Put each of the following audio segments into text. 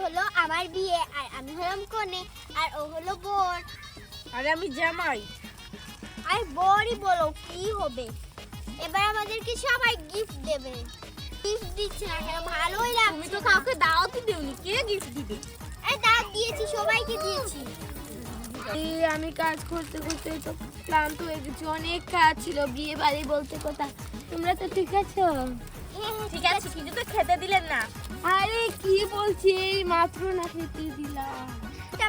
হলো আমার বিয়ে আর আমি হলাম কনে আর ও হলো বর। আরে আমি জামাই। আরে বরই বলো কি হবে। এবার আমাদেরকে সবাই গিফট দেবে। গিফট দিচ্ছে না কেন? ভালোই লাগছে। তুমি তো কাউকে দাওয়াতই দিওনি, কে গিফট দিবে? আরে দাঁত দিয়েছি, সবাইকে দিয়েছি। আমি কাজ করতে করতে তো ক্লান্ত হয়ে গেছি, অনেক কাজ ছিল, বিয়ে বাড়ি বলতে কথা। তোমরা তো ঠিক আছো? হ্যাঁ ঠিক আছে, কিছু তো খেতে দিলেন না। আরে কি বলছি, এই মাত্র না খেতে দিলাম।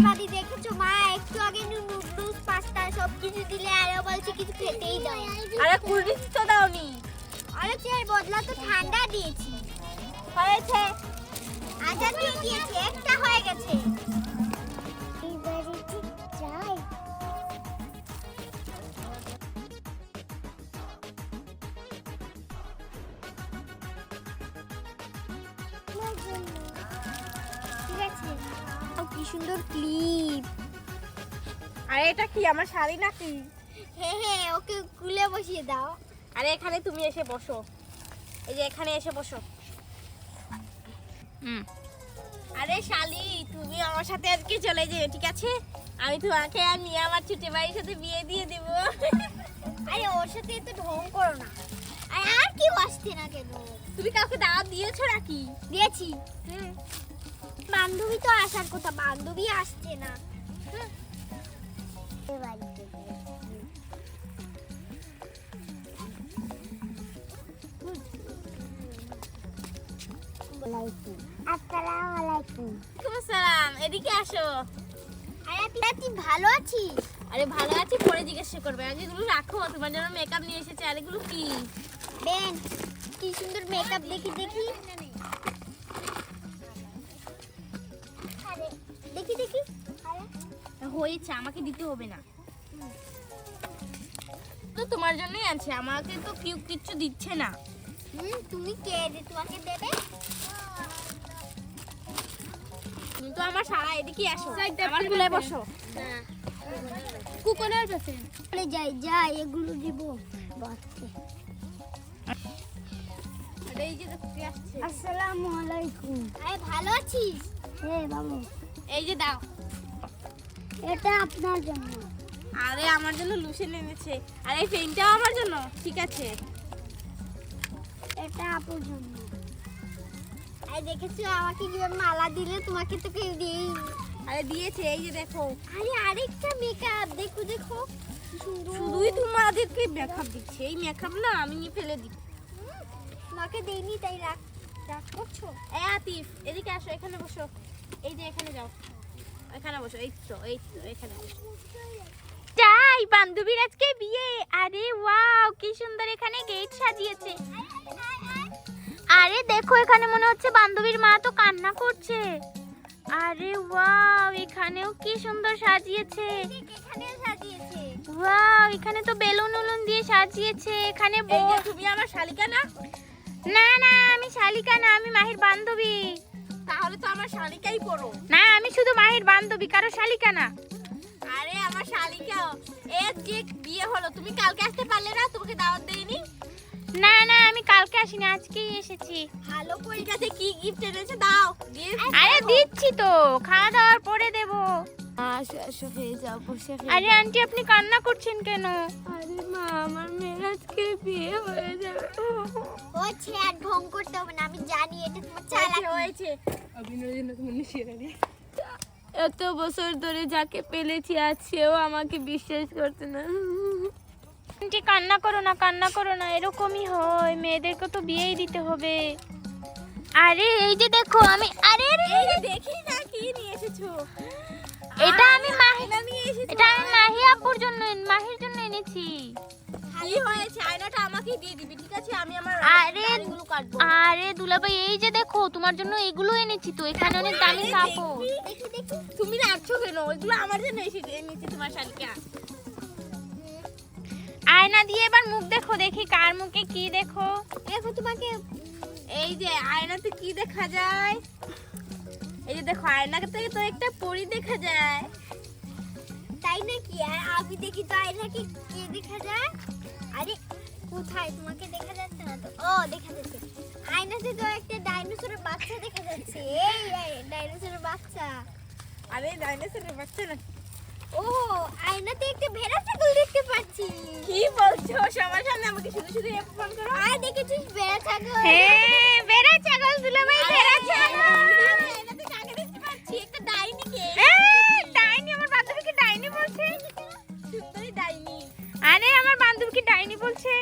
বাদি দেখেছো মা একটু আগে নুডলস পাস্তা সব কিছু দিলে আর ও বলছে কিছু খেতেই দাও। আরে কুল ড্রিঙ্কস তো দাওনি। আরে চেয়ার বদলা তো ঠান্ডা দিয়েছি। হয়েছে। আচ্ছা দিয়ে দিয়েছি, একটা হয়ে গেছে। এই বাড়িতে যাই। ঠিক আছে। কি সুন্দর ক্লিপ। আরে এটা কি আমার শাড়ি নাকি? হ্যাঁ হ্যাঁ, ওকে খুলে বসিয়ে দাও। আরে এখানে তুমি এসে বসো, এই যে এখানে এসে বসো। আরে শালি, তুমি আমার সাথে আজকে চলে যেও, ঠিক আছে? আমি তোমাকে আর নিয়ে আমার ছুটি বাড়ির সাথে বিয়ে দিয়ে দেব। আরে ওর সাথে তো ঢং করো না। আর কি আসছে না কেন? তুমি কাউকে দাওয়াত দিয়েছো নাকি? দিয়েছি। বান্ধবী তো আসার কথা, বান্ধবী আসছে না। আসসালামু আলাইকুম। সালাম, এদিকে আসো। আরে তুই ভালো আছিস? আরে ভালো আছি, পরে জিজ্ঞাসা করবে। আগে এগুলো রাখো, তোমার জন্য মেকআপ নিয়ে এসেছে। আর এগুলো কি? বেন, কি সুন্দর মেকআপ। দেখি দেখি দেখি দেখি। হয়েছে, আমাকে দিতে হবে না। তো তোমার জন্যই আছে, আমাকে তো কেউ কিচ্ছু দিচ্ছে না। তুমি কে যে তোমাকে দেবে? তুমি তো আমার সারা। এদিকে আসো, আমার কুলে বসো। কুকুরের কাছে চলে যাই যাই, এগুলো দিব বাচ্চা। আরে এই যে দেখো কে আসছে। আসসালামু আলাইকুম। আরে ভালো আছিস? হ্যাঁ বাবু। এই যে দাও। এটা আপনার জন্য। আরে আমার জন্য লুসেন এনেছে। আর এই পেনটাও আমার জন্য। ঠিক আছে, এটা আপুর জন্য। আরে দেখেছো আমাকে কিভাবে মালা দিলে? তোমাকে তো কেউ দিই। আরে দিয়েছে, এই যে দেখো। আরে আরেকটা মেকআপ দেখো দেখো কি সুন্দর। শুধুই তোমাদেরকে মেকআপ দিচ্ছে। এই মেকআপ না আমি নিয়ে ফেলে দিই। তোমাকে দেইনি তাই রাগ রাগ করছো? এই আতিফ, এদিকে আসো, এখানে বসো। এই যে এখানে যাও, এখানে বসো। এই তো এখানে বসো। যাই, বান্ধবীর আজকে বিয়ে। আরে ওয়াও, কি সুন্দর এখানে গেট সাজিয়েছে। আরে দেখো, এখানে মনে হচ্ছে বান্ধবীর মা তো কান্না করছে। আরে ওয়াও, এখানেও কি সুন্দর সাজিয়েছে। এখানে সাজিয়েছে। ওয়াও, এখানে তো বেলুন উলুন দিয়ে সাজিয়েছে। এখানে এই যে তুমি আমার শালিকা না? না না, আমি শালিকা না, আমি মাহির বান্ধবী। তাহলে তো আমার শালিকাই করো। না, আমি শুধু মাহির বান্ধবী, কারো শালিকা না। আরে আমার শালিকা। এর যে বিয়ে হলো, তুমি কালকে আসতে পারলে না? তোমাকে দাওয়াত দেইনি? না না, আমি কালকে আসিনি, আজকেই এসেছি। ভালো করে গেছে। কি গিফট এনেছে দাও। আরে দিচ্ছি তো, খাওয়া দাওয়ার পরে দেবো। আসো আসো, হয়ে যাও, বসে। আরে আন্টি, আপনি কান্না করছেন কেন? আরে মা, আমার মেয়ের আজকে বিয়ে হয়ে যাবে। হচ্ছে আর ঢং করতে হবে না, আমি জানি এটা তোমার চালাকি। হয়েছে। এত বছর ধরে যাকে পেলেছি, আজ সেও আমাকে বিশ্বাস করতে না। আন্টি কান্না করো না, কান্না করো না, এরকমই হয়, মেয়েদেরকে তো বিয়েই দিতে হবে। আরে এই যে দেখো, আমি আরে এই যে দেখি না কি নিয়ে এসেছো। এটা আমি আয়না নিয়ে এসেছো। এটা আমি মাহি আপুর জন্য, মাহির জন্য এনেছি। কি হয়েছে? আয়নাটা আমাকে দিয়ে দিবি, ঠিক আছে? আমি আমার আরে দাড়িগুলো কাটবো। আরে দুলাভাই, এই যে দেখো, তোমার জন্য এগুলো এনেছি তো, এখানে অনেক দামি কাপড়। দেখি দেখি। তুমি রাখছো কেন? ওইগুলো আমার জন্য এনেছি তোমার শালিকা। আয়না দিয়ে এবার মুখ দেখো, দেখি কার মুখে কি দেখো। দেখো তোমাকে। এই যে আয়নাতে কি দেখা যায়? এই যে দেখো, আয়নাতে তো একটা পরী দেখা যায়। তাই নাকি? আর আমি দেখি তো আয়নাকে কে দেখা যায়? আরে কোথায় তোমাকে দেখা যাচ্ছে না তো? ও দেখা যাচ্ছে, আয়নাতে তো একটা ডাইনোসরের বাচ্চা দেখা যাচ্ছে। এই ডাইনোসরের বাচ্চা। আরে ডাইনোসরের বাচ্চা না। ও আয়নাতে একটা ভেড়া ছাগল দেখতে পাচ্ছি। কি বলছো? সবার সামনে আমাকে শুধু শুধু অপমান করো। আর দেখেছিস ভেড়া ছাগল? হ্যাঁ বেড়া ছাগল দুলাভাই, বেড়া ছাগল। এটাতে কাকে দেখতে পাচ্ছি? একটা ডাইনিকে। ডাইনি? আমার বান্ধবীকে ডাইনি বলছে? সুন্দরী ডাইনি। আরে আমার বান্ধবীকে ডাইনি বলছে?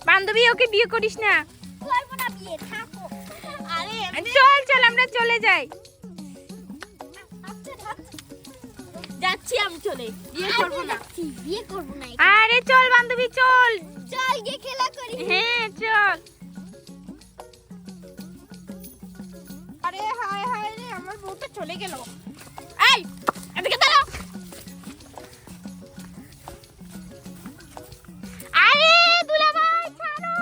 বান্ধবী ওকে বিয়ে করিস না। করবো না বিয়ে, থাকো। আরে চল চল আমরা চলে যাই। আচ্ছা থাক। যাচ্ছি আমি চলে। বিয়ে করবো না। যাচ্ছি, বিয়ে করবো না। আরে চল বান্ধবী চল। চল গিয়ে খেলা করি। হ্যাঁ চল। আরে হায় হায় রে, আমার বউটা চলে গেল। এই এদিকে দাঁড়াও। আরে দুলাভাই ছাড়ো।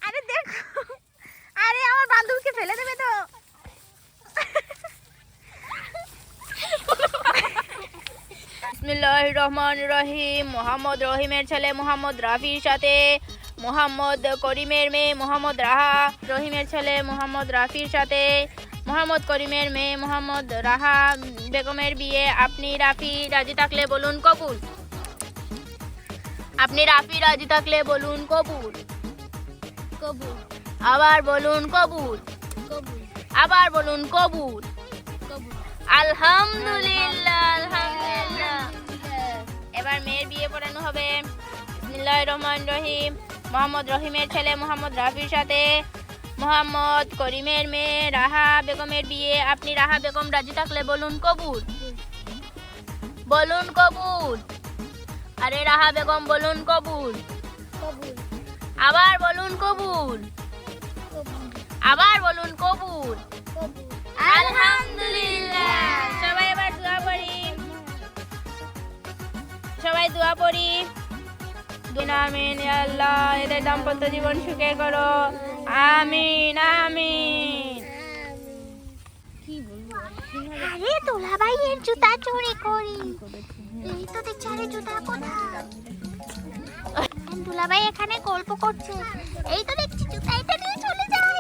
আরে দেখো, আরে আমার বান্ধবীকে ফেলে দেবে তো। বিসমিল্লাহির রহমানির রহিম। মোহাম্মদ রহিমের ছেলে মোহাম্মদ রাফির সাথে মোহাম্মদ করিমের মেয়ে মোহাম্মদ রাহা। রহিমের ছেলে মোহাম্মদ রাফির সাথে মোহাম্মদ করিমের মেয়ে মোহাম্মদ রাহা বেগমের বিয়ে। আপনি রাফি রাজি থাকলে বলুন কবুল। আপনি রাফি রাজি থাকলে বলুন কবুল। কবুল আবার বলুন কবুল। কবুল আবার বলুন কবুল। কবুল। আলহামদুলিল্লাহ আলহামদুলিল্লাহ। এবার মেয়ের বিয়ে পড়ানো হবে। বিসমিল্লাহির রহমানির রহিম। মোহাম্মদ রহিমের ছেলে মোহাম্মদ রাফির সাথে মোহাম্মদ করিমের মেয়ে রাহা বেগমের বিয়ে। আপনি রাহা বেগম রাজি থাকলে বলুন কবুল। বলুন কবুল। আরে রাহা বেগম বলুন কবুল। কবুল আবার বলুন কবুল। কবুল আবার বলুন কবুল। কবুল। আলহামদুলিল্লাহ। সবাই এবার দোয়া পড়ি। সবাই দোয়া পড়ি। আমিন। ইয়া আল্লাহ এদের দাম্পত্য জীবন সুখে করো। আমিন আমিন। আরে দুলাভাই এর জুতা চুরি করি। এই তো দেখছি, আরে জুতা কোথায়? দুলাভাই এখানে গল্প করছে। এই তো দেখছি জুতা, এটা নিয়ে চলে যাই।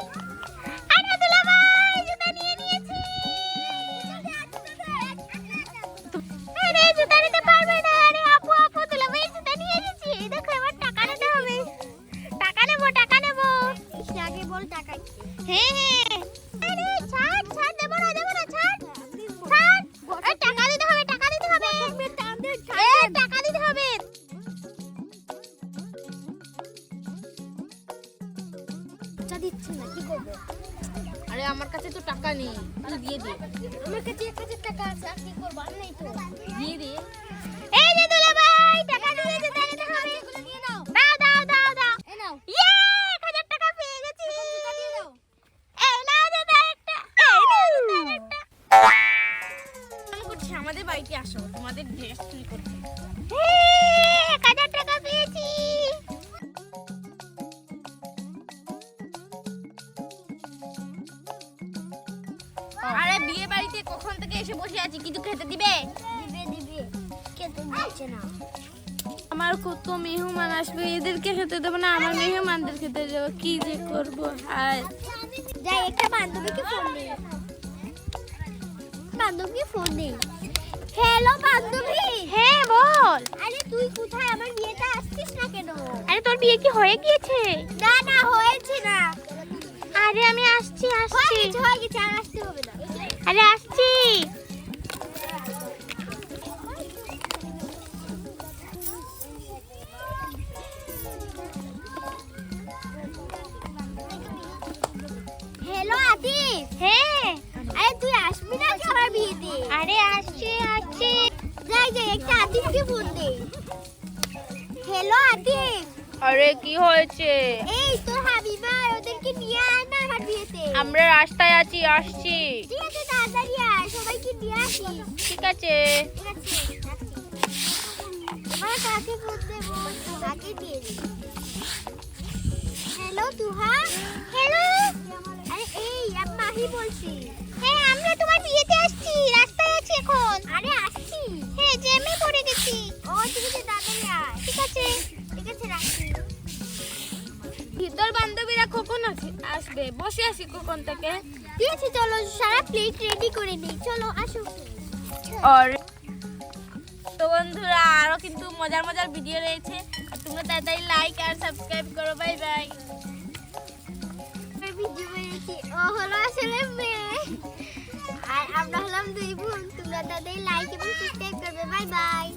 আরে দুলাভাই জুতা নিয়ে নিয়েছি। আরে জুতা নিতে পারবে না। আরে আপু আপু দুলাভাই জুতা নিয়ে এসেছি। এই দেখো এবার টাকা নিতে হবে। টাকা নেবো টাকা নেবো। আগে বল টাকা। হ্যাঁ হ্যাঁ। আরে ছাড় ছাড়, দেবো না ছাড় ছাড়। এই টাকা দিতে হবে টাকা দিতে হবে। এই টাকা দিতে হবে। দিচ্ছে না, কি করবো? আরে আমার কাছে তো টাকা নেই, তুই দিয়ে দে। আমার কাছে 1000 টাকা আছে, আর কি করবো? আর নেই তো। দিয়ে দে। এই যে দুলাভাই টাকা দিয়ে জুতা নিতে হবে। নিয়ে নাও। দাও দাও দাও দাও। এই নাও। ইয়ে 1000 টাকা পেয়ে গেছি। জুতা দিয়ে দাও। এই নাও জুতা একটা। এই নাও জুতা একটা। মনে করছি আমাদের বাড়িতে আসো, তোমাদের ড্রেস চুরি করতে। 1000 টাকা পেয়েছি। আরে বিয়ে বাড়িতে কখন থেকে এসে বসে আছি, কিছু খেতে দিবে? দিবে দিবে। খেতে দিচ্ছে না। আমার কত মেহমান আসবে, এদেরকে খেতে দেবো না, আমার মেহমানদের খেতে দেবো, কি যে করবো। হায় যাই একটা বান্ধবীকে ফোন দিই। বান্ধবীকে ফোন দিই। হ্যালো বান্ধবী। হ্যাঁ বল। আরে তুই কোথায়? আমার বিয়েতে আসছিস না কেন? আরে তোর বিয়ে কি হয়ে গিয়েছে? না না হয়েছে না। আরে আমি আসছি আসছি। হয়ে গেছে, আর আসতে হবে না। আরে আসছি। হ্যালো আতিফ। হ্যাঁ আরে তুই আসবি না কি আমার বিয়েতে? আরে আসছি আসছি। যাই যাই একটা আতিফকে ফোন দে। হ্যালো আতিফ। আরে কি হয়েছে? এই তোর হাবিবা ওদেরকে নিয়ে আয় না আমার বিয়েতে। আমরা রাস্তায় আছি, আসছি। ঠিক আছে তাড়াতাড়ি আয়, সবাইকে নিয়ে আসিস। ঠিক আছে। ঠিক আছে রাখছি। এবার কাকে ফোন দেবো? কাকে দিয়ে দিই? হ্যালো তুহা। হ্যালো। আরে এই আমি মাহি বলছি। হ্যাঁ আমরা তোমার বিয়েতে আসছি, রাস্তায় আছি এখন। আরে আসছি। হ্যাঁ জ্যামে পড়ে গেছি। ও ঠিক আছে তাড়াতাড়ি আয়। ঠিক আছে রাখছি। আসবে, বসে আসি কখন থেকে। ঠিক আছে চলো সারা প্লেট রেডি করে নিই, চলো আসো। আর তো বন্ধুরা আরো কিন্তু মজার মজার ভিডিও রয়েছে, আর তোমরা তাড়াতাড়ি লাইক আর সাবস্ক্রাইব করো। Bye bye. ভিডিও বানিয়েছি, ও হলো আসলে মেয়ে আর আমরা হলাম দুই বোন। তোমরা তাদের লাইক এবং সাবস্ক্রাইব করবে। Bye bye.